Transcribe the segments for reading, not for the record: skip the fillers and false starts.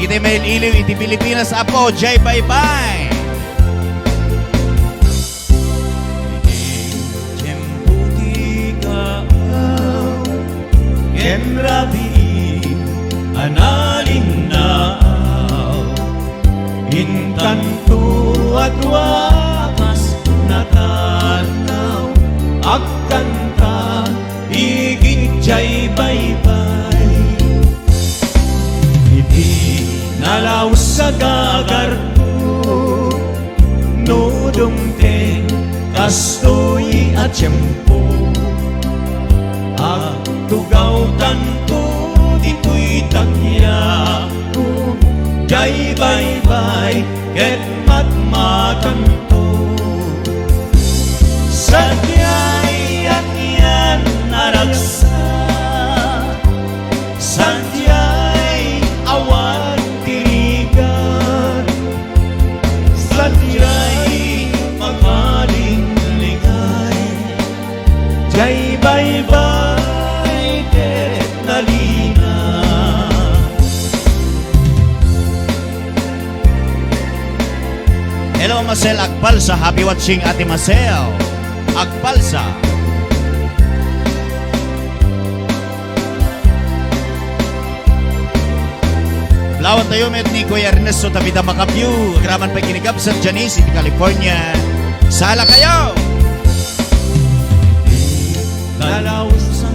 Iti Mail Iliw, iti Pilipinas Apo, Jay Bye-Bye. Ken rabi analinnaw intanto at wakas natanaw agkanta igit jay baybay iti nalaw sa gagarto nudumteng kastoy at tiyempo tugaw tanto dito'y tagya ko jay baybay ket matmatanto sadyay yan naragsa sadyay awan tirigan sadyay magalingligay jay baybay Hello Marcel Agpalsa, happy watching Ate Marcel Agpalsa. Lawan tayo met ni Kuya Ernesto Tabita Macapio, agraman pa kinigap sa Janice, California. Sala kayo! Dalaw sa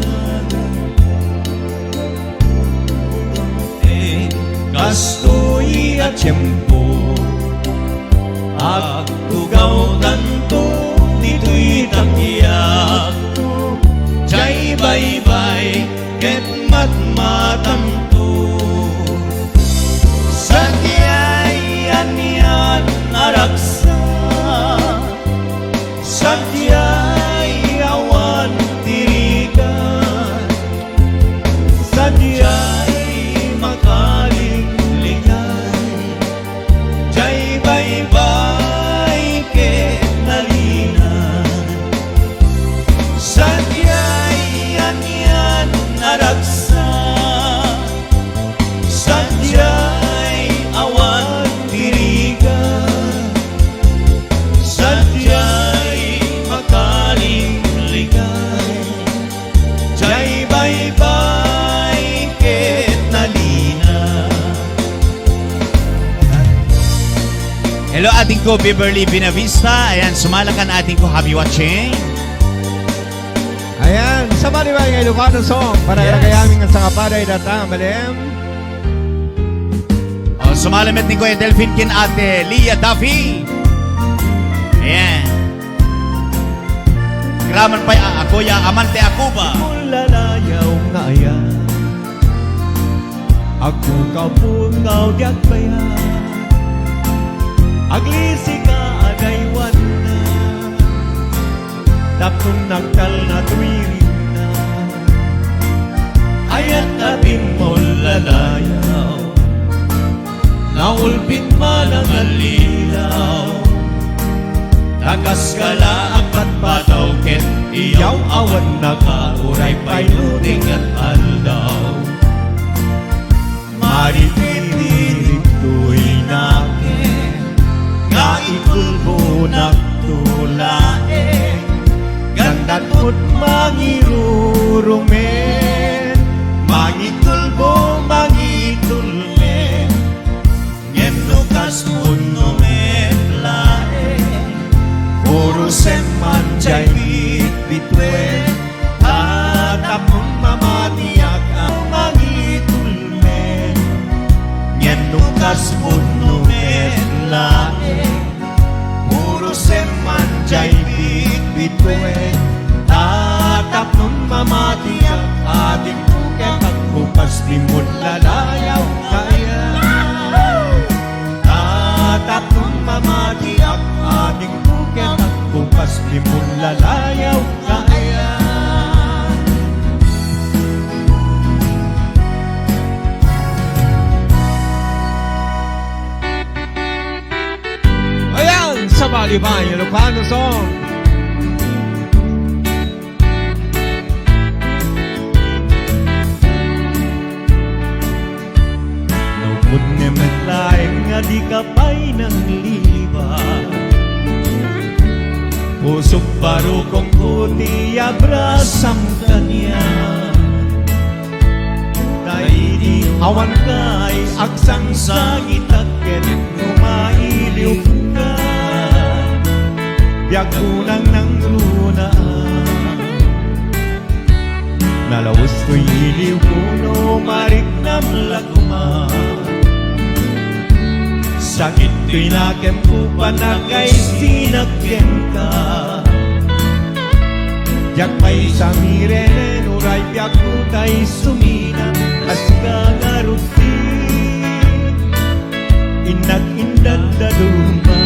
kastoy at tiyempo agtugaw tanto dito'y tagyak ko jay baybay ket matmatanto sadyay yan naragsa sadyay awan tirigan sadyay makalingligay jay baybay ket nalinan sadyay yan naragsa sadyay awan tirigan sadyay makalingligay jay baybay ket nalinan. Hello ating ko Beverly Binavista. Ayan, sumalakan ating ko, happy watching. Ayan, sa Malibay ng Ilocano song para Yes. kayaming ang sangapaday datang malem. O, sumalamet ni Kuya Delphine kin Ate Leah Duffy. Ayan. Graman pa'y Kuya Amante Akuba. Lalayaw nga ayan ako kapungaw diag bayan aglisi ka agaywan na tapong nagkal na tuwirin na ayat natin mo lalayaw naulpit man ang alilaw nakaskala ang patpataw ket iyaw awan nakauray payluting at aldaw maritirik tu'y nakin nga ikulbo nagtulae gandan mo't mangirurumen mangitulbo mangitulmen ngendukas uno metlae puro seman jay bitbitwen tatapong mamatiyak ang mangitulmen ngendukas uno metlae puro seman jay bitbitwen tatapong mamatiyak ating puket at bukas di mo't lalayaw kaya tatapong mamatiyak ating puket at bukas di mo't lalayaw kaya. Ayan, sa Malibay ng Ilocano song. Naupod naman asam kanya Daidi awan kay aksang sa gitaket Numailiw ka Biag unang ng lunaan Nalawas ko'y iliw kuno mariknam lakuma Sakit ko'y nakem ko pa na kay sinagken ka Jak may samiren uray biag ko kay sumina As kagaruti Inag-indad da luma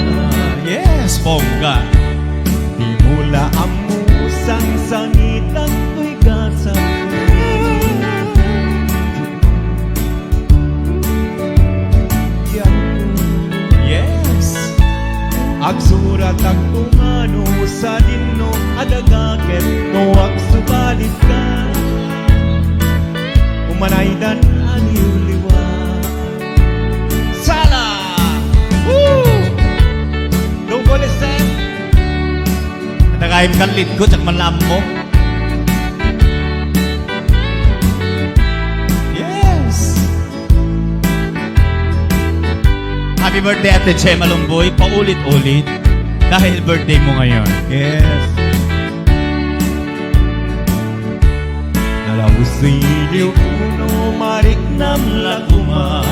Yes, bongga. Di mula amusang sangitan ko'y gasap Yes. Agsurat ang kumano sa dinno adagaket no agsubalit ka Umanaydan aniuliwa Sala! Woo! Double step Nagayim kang lit ko, tsak malam mo. Yes. Happy birthday, Ate Che Malumboy. Paulit-ulit. Dahil birthday mo ngayon. Yes Nalawusoy iliw kuno mariknam lakuma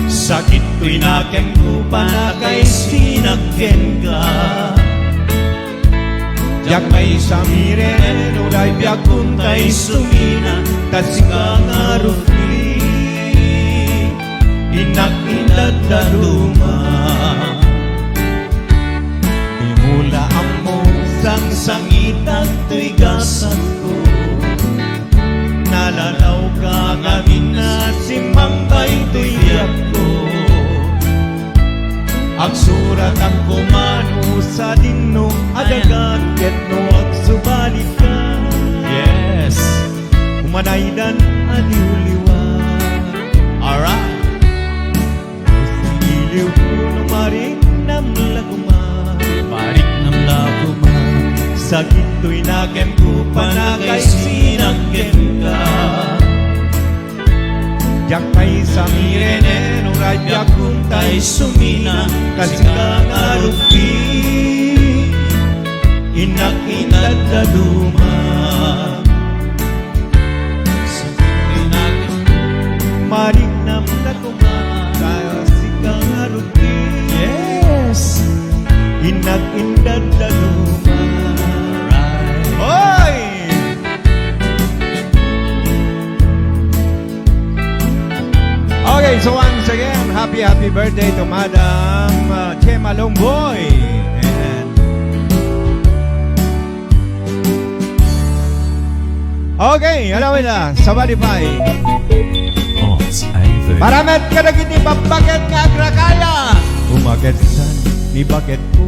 Sakit ko'y nakem ko pa na kay sinagken ka Jak may samiren ulay biag kong kay sumina Tas ka nga ruti Inak-indad na luma Di mula amo sang sangitan to'y gasat ko Nalalaw ka ngamin na simbangkay to'y biag ko Agsurat ang kumano sa dinno adagat ket no agsubalit ka Yes. Umanaydan adiuliwa Alright. Iliw kuno marinam laguma Parik ng laguma. Sakit to'y nakem ko pa na kay sinagken ka Jak kay samirene uray biag kong tay sumina Kasi ka nga rupi Inak-inad na luma Marinam na kumama Kasi ka nga rupi Yes. Inak-indad na luma Right. Hoy! Okay, so once again, happy birthday to Madam Che Malumboy. And okay, alam mo na, sa Balipay. Paramet ka na kiti babakit nga agrakaya. Umagedsan ni bakit ko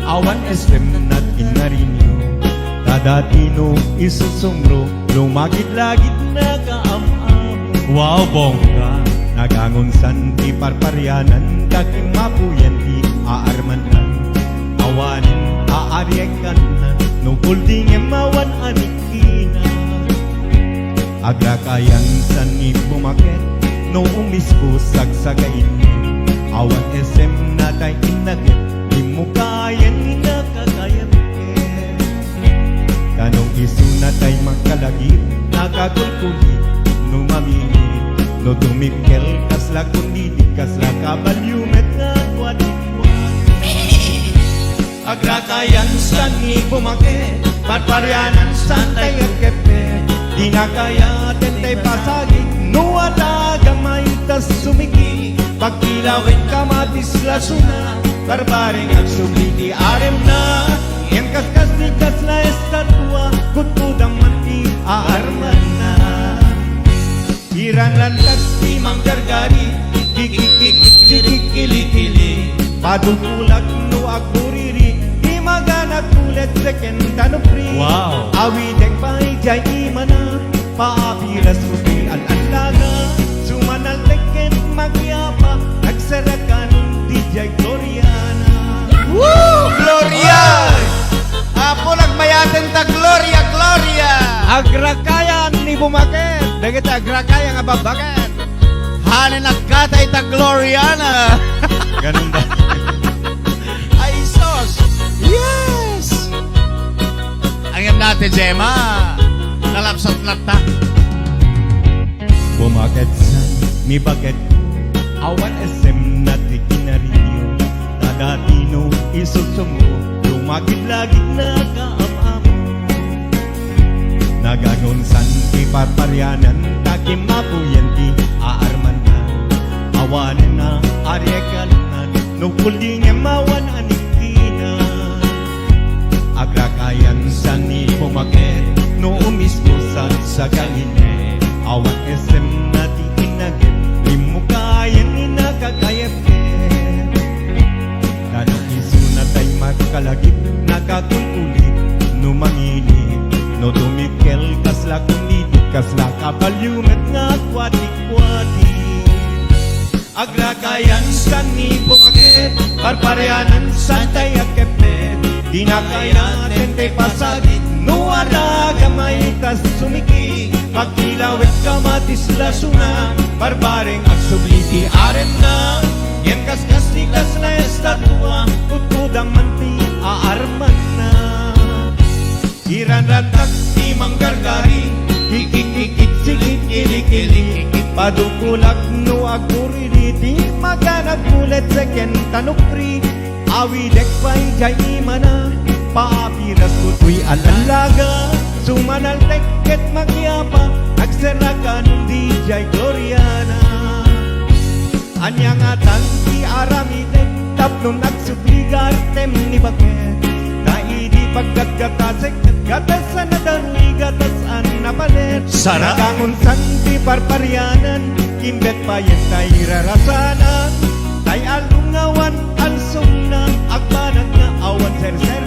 awan estem nat inarinyo Tadatino isusumro lumagid-lagid na kaam-am Wow, bongga. Nagangonsan ti parparyanan daking mapuyan ti aarmanan Awanin aaryekan no pulding emawan anikina Agrakayan san ni bumakit no umispo sagsagain Awan esem na tay inagit di mo kayan inakakayan Kanong isu na tay magkalagit nakagulkulit no mamili no tumikkel kasla kundi kasla kabalyumet na kwatikwan Agrakayan san ni bumakit parparyanan san tay agkepe di na kaya tentay pasagig no wala gamay tas sumiki pagkilawin kamatis lasuna barbaring agsubliti arem na yang kaskas ni kasla estatwa kutudang manti aarman na Iran lantas di manggargari kikikikikikili padukulak no aguriri di maganat ulit seken tanupri Wow. awideng paijay imana paapiras muti al-alaga sumanal teken magyapa nagsarakan DJ Gloriana Woo! Gloria! Apo nagmaya atin ta Gloria, Gloria. Agrakayan ni bumakit. Dagiti agrakaya nga babaket. Hanin nagkatay ta Gloriana. Ganun ba? Ay, sos. Yes. Angyan natin, Gemma. Nalapsat na ta. Bumakit sa mi baget. Awan SM na di kinarinyo. Tadatino isusungo. Lumagid-lagid na kaamamo. Nagagunsan iparparyanan. Takimapuyan di aarman na. Awanan na aryekanan. Nukuli niya mawan anikinan. Agrakayan sa ni pumakit. No umismo sa kaline. Awan SM na di kinagit. Limukayan ni nakakayap. Tanong iso na tay magkalagip. Nakatulkulit. No manginig. No tumikel. Kasla kumidit. Kasla kabalyumet nga kwati-kwati. Agrakayan sa ni bumakit. Parpareanan sa tay akepet. Di na kaya tente pasagit. Nuwala gamay tas sumiki. Pagkilawit kamatis lasuna. Barbareng agsubliti aren na. Yan kaskas ni kas na estatua. Utudang manti aarman na. Iran ratak si manggargari. Kikik-kikik sigit kilik-kilik. Padukulak no aguridi. Maganag kulit seken tanukri. Awidek pa'y jay imana. Paapiras kutu'y alalaga. Sumanal teket magyapa. Nagserakan di jay Gloriana. Anyang atan si aramidek. Tapno nagsubligar tem ni baket. Naidi pagkat-gatasek. Gatasan na daruy gatasan na palit. Sara. Nagangunsan di parparyanan. Kimbet pa yan tay rarasanan. Tay alungawan alsong na. Agbanag na awan ser-ser